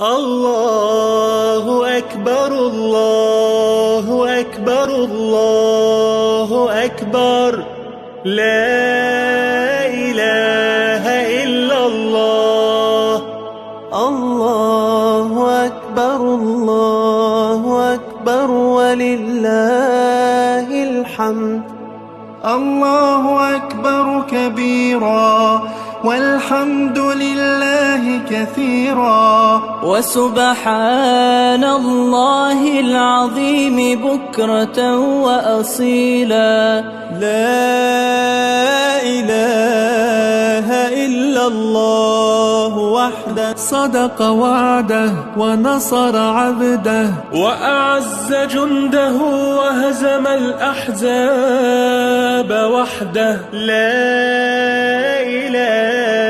الله أكبر الله أكبر الله أكبر لا إله إلا الله. الله أكبر الله أكبر ولله الحمد. الله أكبر كبيرا والحمد لله كثيرا وسبحان الله العظيم بكرة وأصيلا. لا إله إلا الله وحده صدق وعده ونصر عبده وأعز جنده وهزم الأحزاب وحده. لا إله